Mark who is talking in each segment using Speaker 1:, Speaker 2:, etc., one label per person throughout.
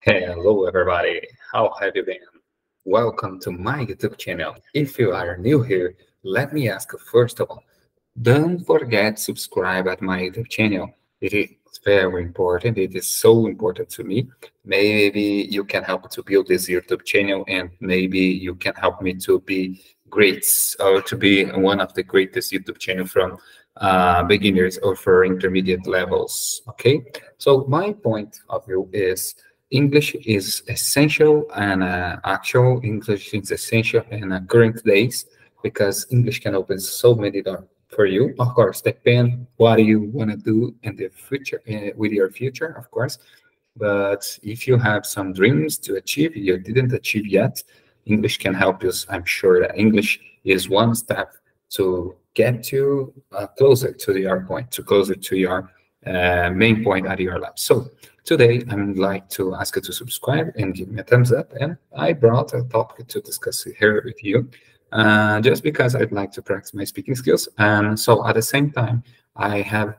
Speaker 1: Hello, everybody. How have you been? Welcome to my YouTube channel. If you are new here, let me ask you first of all, don't forget to subscribe at my YouTube channel. It is very important. It is so important to me. Maybe you can help to build this YouTube channel, and maybe you can help me to be great or to be one of the greatest YouTube channel from beginners or for intermediate levels. Okay. So my point of view is English is essential, and actual English is essential in current days because English can open so many doors for you. Of course, depend what you want to do in the future with your future, of course. But if you have some dreams to achieve you didn't achieve yet, English can help you. I'm sure that English is one step to get you closer to your point, to closer to your main point at your lab. So today, I would like to ask you to subscribe and give me a thumbs up. And I brought a topic to discuss here with you, just because I'd like to practice my speaking skills. And so at the same time, I'm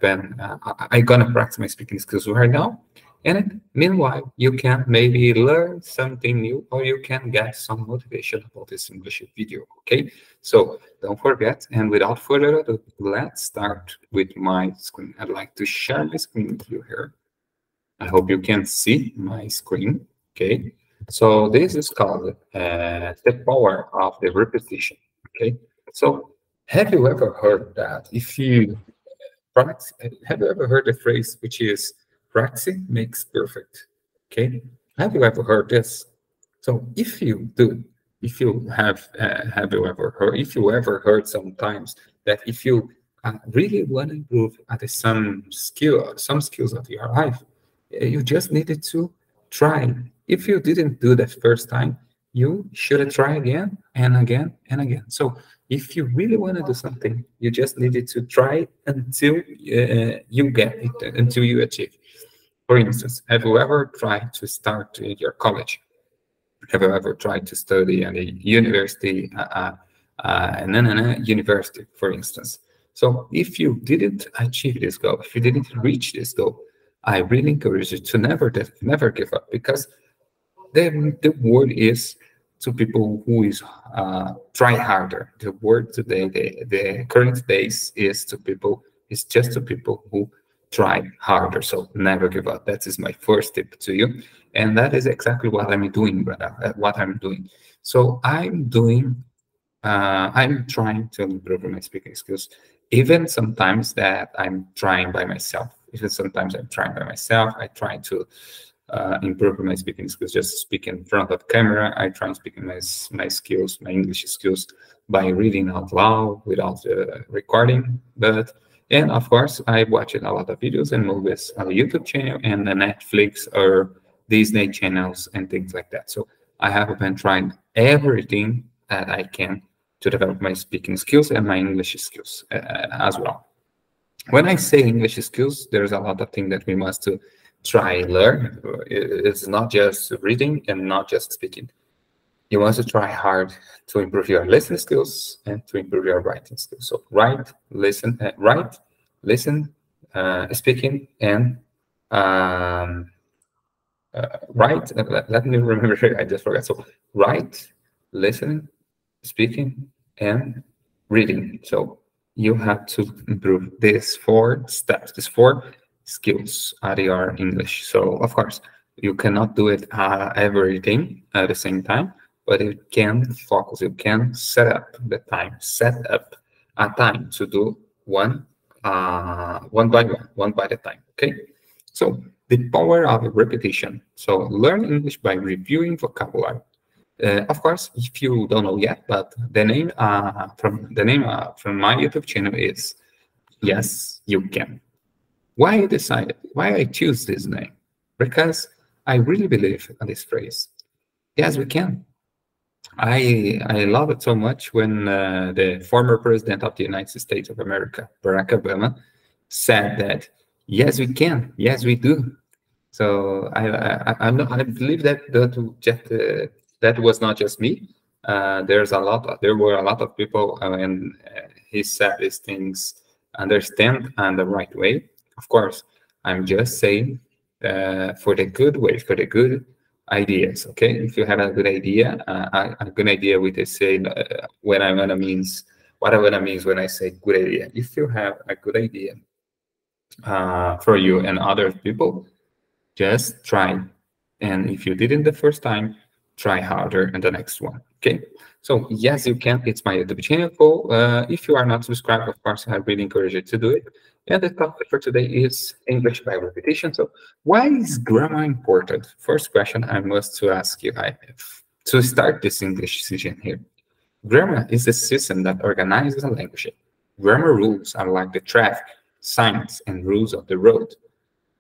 Speaker 1: gonna practice my speaking skills right now. And meanwhile, you can maybe learn something new, or you can get some motivation about this English video, okay? So don't forget, and without further ado, let's start with my screen. I'd like to share my screen with you here. I hope you can see my screen, okay? So this is called the power of the repetition, okay? So have you ever heard that if you practice, have you ever heard the phrase which is practice makes perfect, okay? Have you ever heard this? So if you do, if you have you ever heard, if you ever heard sometimes that if you really want to improve at some skills of your life, you just needed to try. If you didn't do that first time, you should try again and again and again. So if you really want to do something, you just needed to try until you get it, until you achieve. For instance, have you ever tried to start your college? Have you ever tried to study at a university, university, for instance? So if you didn't achieve this goal, if you didn't reach this goal, I really encourage you to never give up, because the word is to people who is try harder. The word today, the current days is just to people who try harder. So never give up. That is my first tip to you, and that is exactly what I'm doing, brother. What I'm doing. So I'm trying to improve my speaking skills, even sometimes that I'm trying by myself. Even sometimes I'm trying by myself. I try to improve my speaking skills, just speak in front of camera. I try speaking my skills, my English skills, by reading out loud without recording. And of course, I watched a lot of videos and movies on the YouTube channel and the Netflix or Disney channels and things like that. So I have been trying everything that I can to develop my speaking skills and my English skills as well. When I say English skills, there's a lot of things that we must try and learn. It's not just reading and not just speaking. You must try hard to improve your listening skills and to improve your writing skills. So write, listen, speaking, and write. Let me remember. I just forgot. So write, listening, speaking, and reading. So you have to improve these 4 steps, these 4 skills at your English. So of course, you cannot do it everything at the same time, but you can focus. You can set up a time to do one by one by the time. Okay. So the power of repetition. So learn English by reviewing vocabulary. Of course, if you don't know yet, but the name from my YouTube channel is Yes, You Can. Why I choose this name? Because I really believe in this phrase. Yes, we can. I love it so much when the former president of the United States of America, Barack Obama, said that yes, we can. Yes, we do. So I believe that was not just me. There were a lot of people, and he said these things understand and the right way. Of course, I'm just saying for the good way, for the good ideas. Okay, if you have a good idea, a good idea with the say when I wanna means what I wanna means when I say good idea. If you have a good idea for you and other people, just try. And if you didn't the first time, try harder in the next one. Okay. So yes, you can. It's my YouTube channel. If you are not subscribed, of course, I really encourage you to do it. And the topic for today is English by repetition. So why is grammar important? First question I must to ask you, I have to start this English session here. Grammar is a system that organizes a language. Grammar rules are like the traffic, signs, and rules of the road.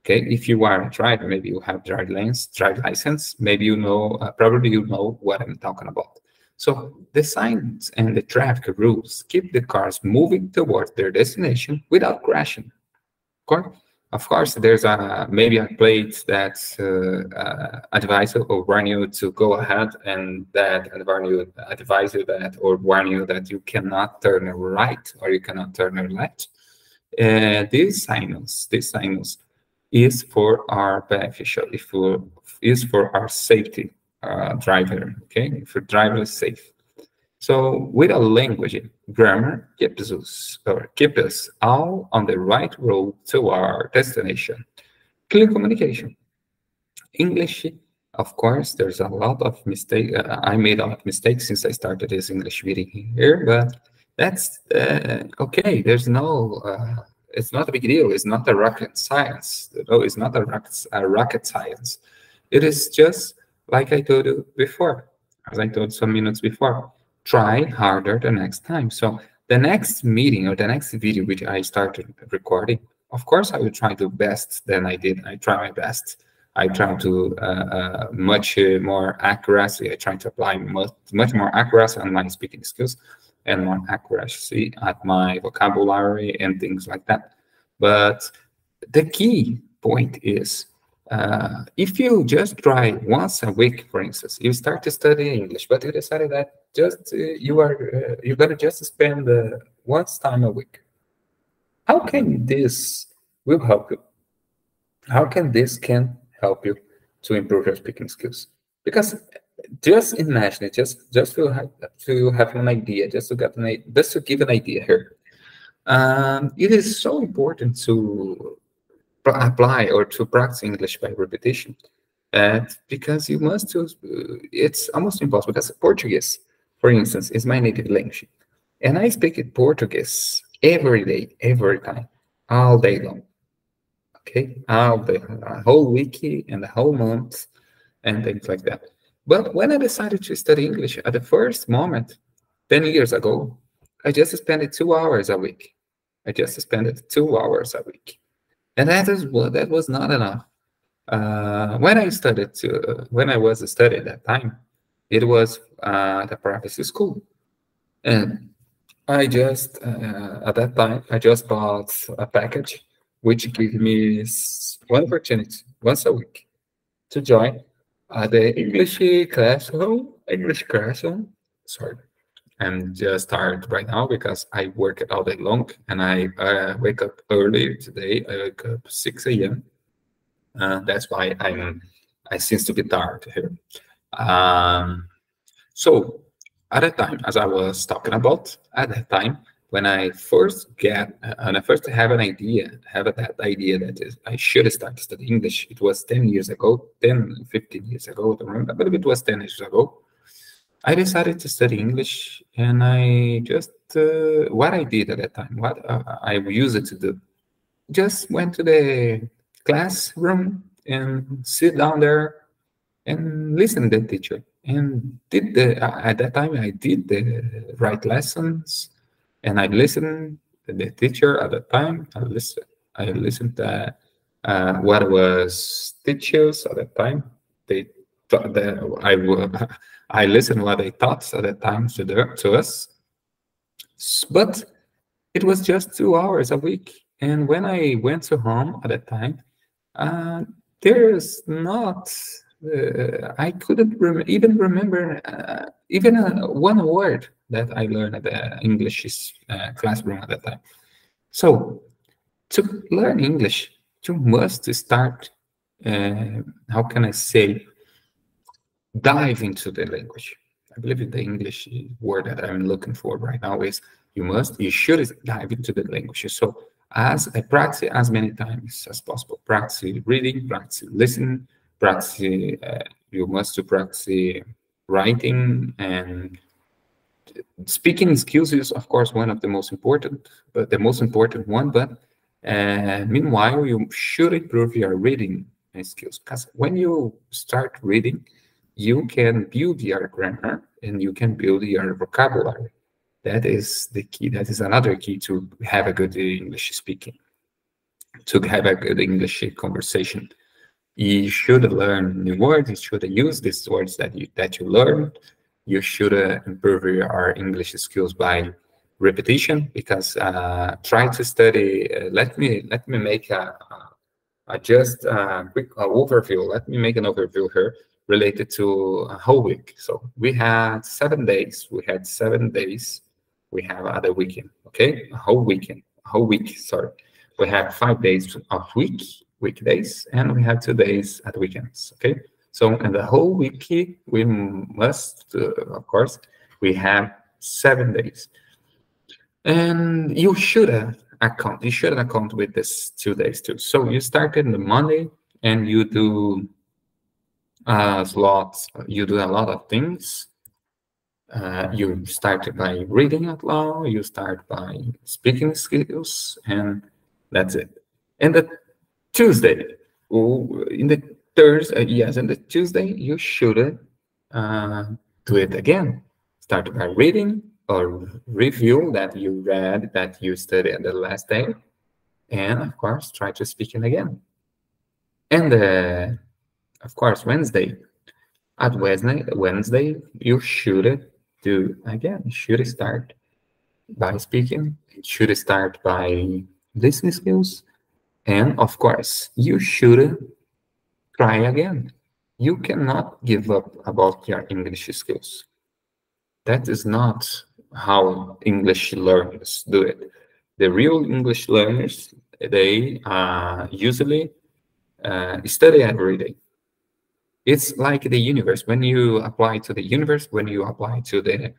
Speaker 1: Okay, if you are a driver, maybe you have drive license, maybe you know, probably you know what I'm talking about. So the signs and the traffic rules keep the cars moving towards their destination without crashing. Of course, there's maybe a plate that advises or warn you to go ahead, and that advise you that or warn you that you cannot turn right or you cannot turn left. These signals is for our beneficial, is for our safety driver, okay? If your driver is safe. So with a language, grammar keeps us all on the right road to our destination. Clear communication. English, of course, there's a lot of mistakes. I made a lot of mistakes since I started this English reading here, but that's okay. There's no it's not a big deal. It's not a rocket science. No, it's not a rocket science. It is just like I told you before, as I told some minutes before. Try harder the next time. So the next meeting or the next video which I started recording, of course, I will try to best than I did. I try my best. I try to much more accuracy. I try to apply much more accuracy on my speaking skills and more accuracy at my vocabulary and things like that. But the key point is, if you just try once a week, for instance, you start to study English, but you decided that just you're gonna just spend once time a week. How can this will help you? How can this help you to improve your speaking skills? Because just imagine it, just to have an idea, just to give an idea here. It is so important to apply or to practice English by repetition, because you must use. It's almost impossible because Portuguese, for instance, is my native language, and I speak it Portuguese every day, every time, all day long. Okay, all the whole week and the whole month and things like that. But when I decided to study English at the first moment, 10 years ago, I just spent it 2 hours a week. I just spent it 2 hours a week. And that was not enough. When I was studying at that time, it was the private school. And I just, at that time, I just bought a package which gave me one opportunity once a week to join the English classroom. Sorry, I'm just tired right now because I work it all day long and I wake up early today. I wake up 6 a.m. That's why I seems to be tired here. So at that time, as I was talking about, at that time, when I first have an idea, that idea that I should start to study English, it was 10 years ago, 10, 15 years ago, I don't remember, but it was 10 years ago. I decided to study English, and I just, what I did at that time, what I used it to do, just went to the classroom and sit down there and listen to the teacher. And at that time, I did the right lessons, and I listened to the teacher at the time. I listened to what was teachers at the time. They taught I listened what they taught at the time to us. But it was just 2 hours a week. And when I went to home at that time, there's not. I couldn't even remember even one word that I learned at the English classroom at that time. So to learn English, you must start, how can I say, dive into the language. I believe the English word that I'm looking for right now is you should dive into the language. So as I practice as many times as possible, practice reading, practice listening, practice, you must to practice writing, and speaking skills is of course one of the most important, but the most important one. But meanwhile, you should improve your reading skills, because when you start reading, you can build your grammar and you can build your vocabulary. That is the key. That is another key to have a good English speaking, to have a good English conversation. You should learn new words. You should use these words that you learned. You should improve your English skills by repetition, because try to study. Let me make just a quick overview. Let me make an overview here related to a whole week. So we had 7 days. We had 7 days. We have other weekend. Okay, a whole weekend, a whole week. Sorry, we have 5 days of weekdays, and we have 2 days at weekends. Okay, so in the whole week we must, of course, we have 7 days, and you should account with this 2 days too. So you started on the Monday and you do slots. You do a lot of things. You start by reading out loud. You start by speaking skills, and that's it. And the Tuesday, in the Thursday, yes, and the Tuesday, you should do it again. Start by reading or review that you read, that you studied the last day, and of course, try to speak it again. And of course, Wednesday. At Wednesday, you should do again. You should start by speaking. You should start by listening skills. And of course, you should try again. You cannot give up about your English skills. That is not how English learners do it. The real English learners, they usually study every day. It's like the universe. When you apply to the universe, when you apply to the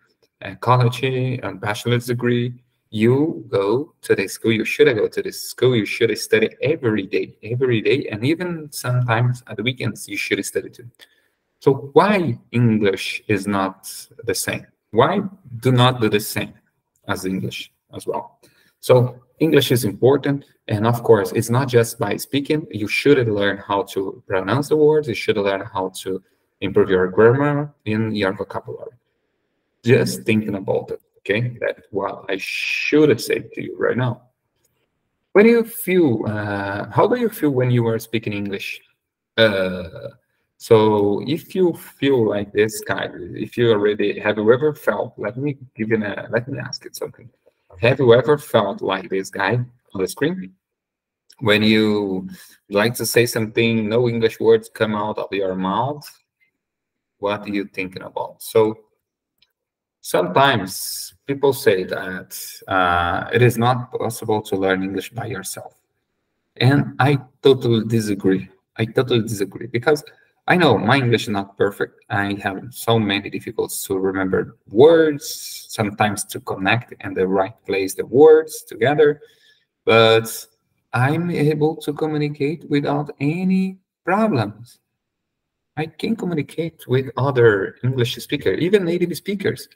Speaker 1: college and bachelor's degree, you go to the school. You should go to the school. You should study every day, and even sometimes at the weekends you should study too. So why English is not the same? Why do not do the same as English as well? So English is important, and of course, it's not just by speaking. You should learn how to pronounce the words. You should learn how to improve your grammar in your vocabulary. Just thinking about it, okay? That's what I should say to you right now. When do you feel, how do you feel when you are speaking English? So if you feel like this guy, if you already, have you ever felt, let me ask you something. Have you ever felt like this guy on the screen? When you like to say something, no English words come out of your mouth, what are you thinking about? So sometimes people say that it is not possible to learn English by yourself. And I totally disagree. Because I know my English is not perfect. I have so many difficulties to remember words, sometimes to connect in the right place the words together, but I'm able to communicate without any problems. I can communicate with other English speakers, even native speakers.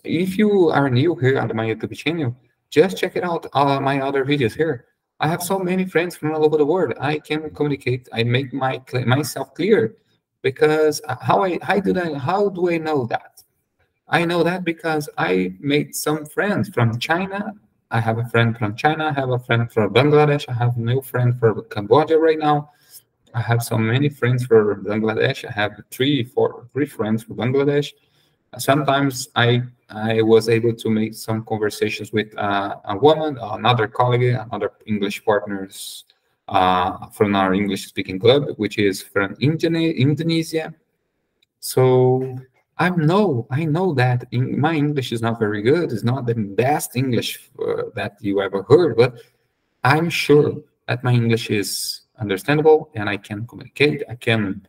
Speaker 1: If you are new here at my YouTube channel, just check it out, my other videos here. I have so many friends from all over the world. I can communicate. I make myself clear, because how do I know that? I know that because I made some friends from China. I have a friend from China. I have a friend from Bangladesh. I have a new friend from Cambodia right now. I have so many friends from Bangladesh. I have three friends from Bangladesh. Sometimes I was able to make some conversations with a woman, another colleague, another English partners from our English-speaking club, which is from Indonesia. So I know that my English is not very good. It's not the best English that you ever heard, but I'm sure that my English is understandable and I can communicate. I can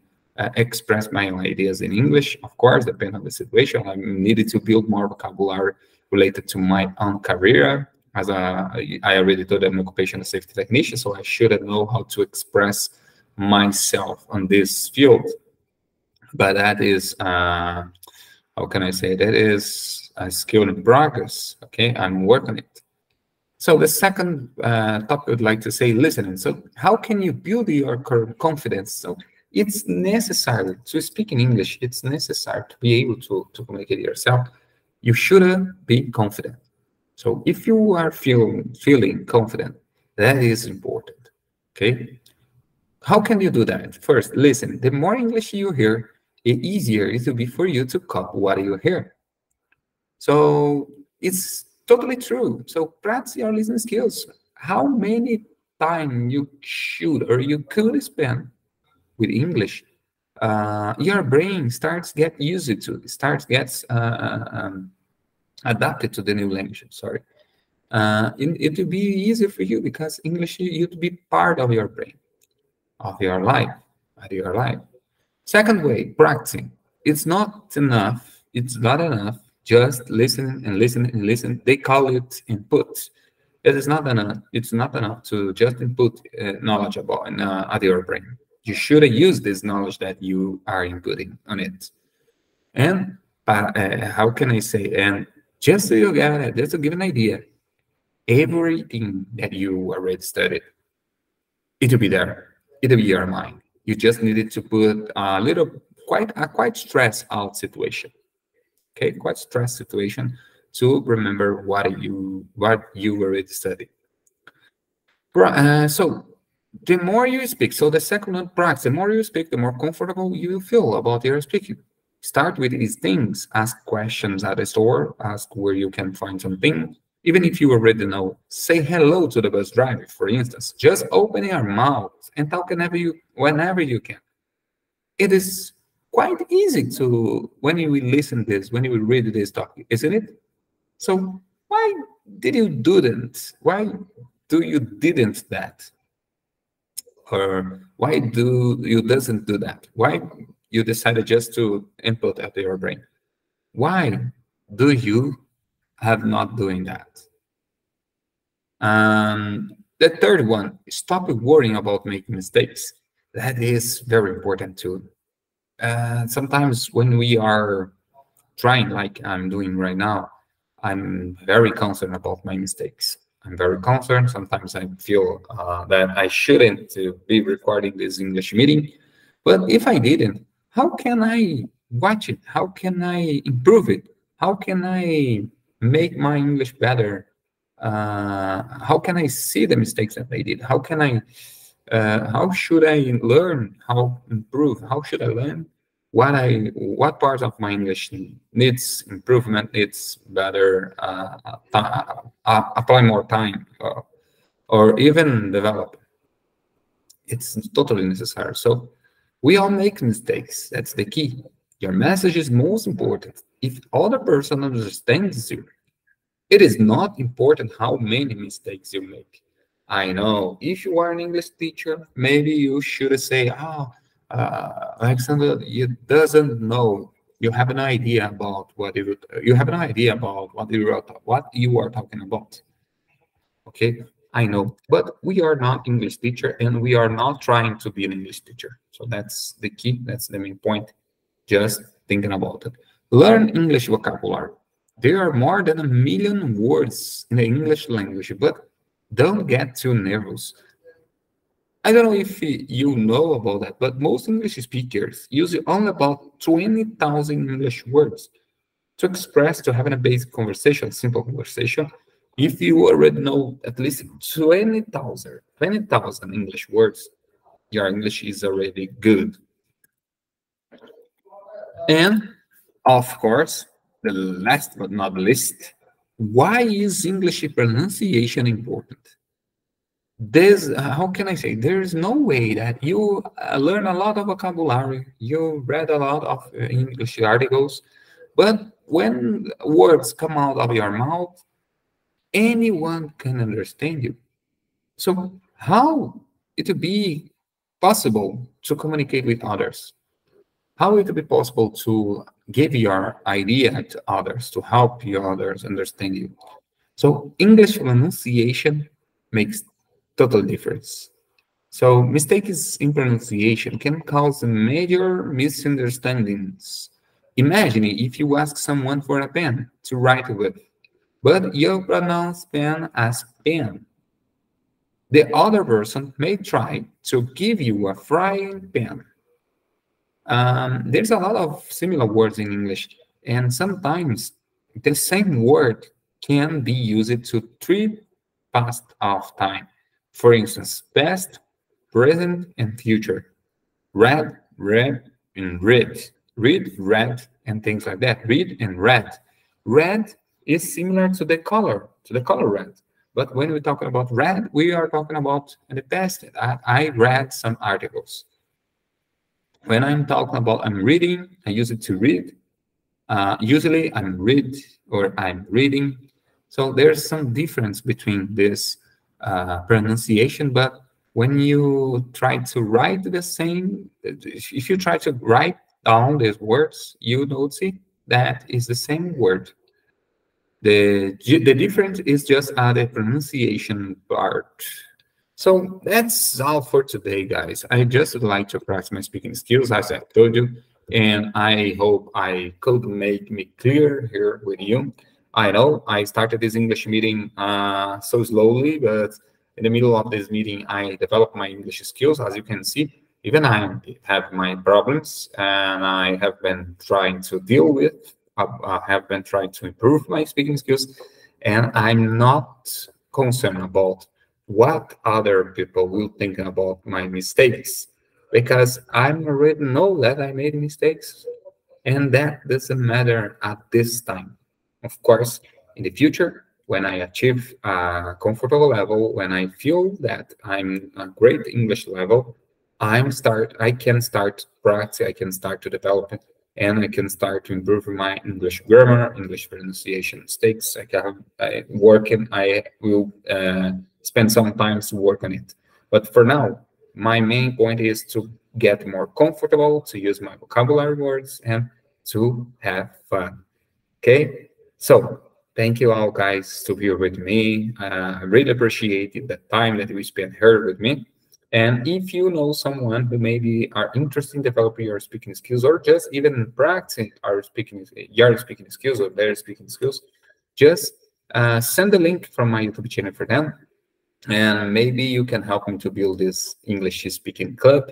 Speaker 1: express my ideas in English. Of course, depending on the situation, I needed to build more vocabulary related to my own career. As I already told, I'm an occupational safety technician, so I should know how to express myself on this field. But that is, how can I say, that is a skill in progress. Okay, I'm working on it. So the second topic I would like to say, listening. So how can you build your confidence? So it's necessary to speak in English. It's necessary to be able to communicate yourself. You should be confident. So if you are feeling confident, that is important. Okay. How can you do that? First, listen. The more English you hear, the easier it will be for you to copy what you hear. So it's totally true. So practice your listening skills. How many time you should or you could spend with English? Your brain starts get used to it, starts gets adapted to the new language. Sorry, it will be easier for you because English you to be part of your brain, of your life, of your life. Second way, practicing. It's not enough. It's not enough. Just listen and listen and listen. They call it input. It is not enough. It's not enough to just input knowledge about at your brain. You should use this knowledge that you are inputting on it. And how can I say? And just so you get it, just to give an idea, everything that you already studied, it will be there. It will be your mind. You just needed to put a little, quite stress out situation. Okay, quite stress situation to remember what you already studied. So the more you speak, so the second one, practice, the more you speak, the more comfortable you feel about your speaking. Start with these things. Ask questions at the store. Ask where you can find something. Even if you already know, say hello to the bus driver, for instance. Just open your mouth and talk whenever you can. It is quite easy to, when you listen this, when you read this talk, isn't it? So why did you didn't? Why do you didn't that? Or why do you doesn't do that? Why you decided just to input at your brain? Why do you have not doing that? The third one, stop worrying about making mistakes. That is very important too. Sometimes when we are trying, like I'm doing right now, I'm very concerned about my mistakes. I'm very concerned. Sometimes I feel that I shouldn't be recording this English meeting. But if I didn't, how can I watch it? How can I improve it? How can I make my English better? How can I see the mistakes that I did? How should I learn? How improve? How should I learn what part of my English needs improvement, needs better, apply more time, or even develop. It's totally necessary. So we all make mistakes. That's the key. Your message is most important. If other person understands you, it is not important how many mistakes you make. I know if you are an English teacher, maybe you should say, "Oh, Alexander, you doesn't know. You have an idea about you have an idea about what you are talking about." Okay, I know, but we are not English teacher, and we are not trying to be an English teacher. So that's the key. That's the main point. Just thinking about it. Learn English vocabulary. There are more than 1 million words in the English language, but don't get too nervous. I don't know if you know about that, but most English speakers use only about 20,000 English words to express, to having a basic conversation, simple conversation. If you already know at least 20,000 English words, your English is already good. And of course, the last but not least, why is English pronunciation important? How can I say, there is no way that you learn a lot of vocabulary, you read a lot of English articles, but when words come out of your mouth, anyone can understand you. So how it would be possible to communicate with others? how it will be possible to give your idea to others, to help you others understand you. So English pronunciation makes total difference. So mistakes in pronunciation can cause major misunderstandings. Imagine if you ask someone for a pen to write with, but you pronounce pen as pen. The other person may try to give you a frying pan. There's a lot of similar words in English, and sometimes the same word can be used to three past of time. For instance, past, present, and future. Read, read, and read, read, and things like that. Read and read. Red is similar to the color red. But when we talk about read, we are talking about in the past. I read some articles. When I'm talking about I'm reading, I use it to read. Usually I'm read or I'm reading. So there's some difference between this pronunciation, but when you try to write the same, if you try to write down these words, you notice that is the same word. The difference is just the pronunciation part. So that's all for today, guys. I just would like to practice my speaking skills, as I told you, and I hope I could make me clear here with you. I know I started this English meeting so slowly, but in the middle of this meeting, I developed my English skills. As you can see, even I have my problems, and I have been trying to deal with. I have been trying to improve my speaking skills, and I'm not concerned about what other people will think about my mistakes, because I already know that I made mistakes, and that doesn't matter at this time. Of course, in the future, when I achieve a comfortable level, when I feel that I'm a great English level, I can start practice, I can start to develop it, and I can start to improve my English grammar, English pronunciation mistakes. I will spend some time to work on it. But for now, my main point is to get more comfortable, to use my vocabulary words, and to have fun. Okay, so thank you all, guys, to be with me. I really appreciate the time that we spent here with me. And if you know someone who maybe are interested in developing your speaking skills, or just even practicing your speaking skills or their speaking skills, just send the link from my YouTube channel for them. And maybe you can help me to build this English speaking club,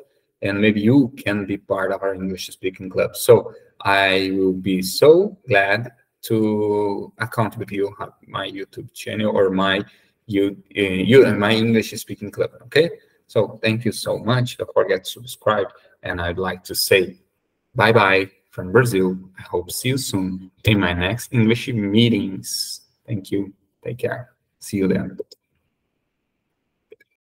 Speaker 1: and maybe you can be part of our English speaking club. So I will be so glad to account with you on my YouTube channel or my English speaking club. Okay, so thank you so much. Don't forget to subscribe, and I'd like to say bye bye from Brazil. I hope see you soon in my next English meetings. Thank you. Take care. See you then.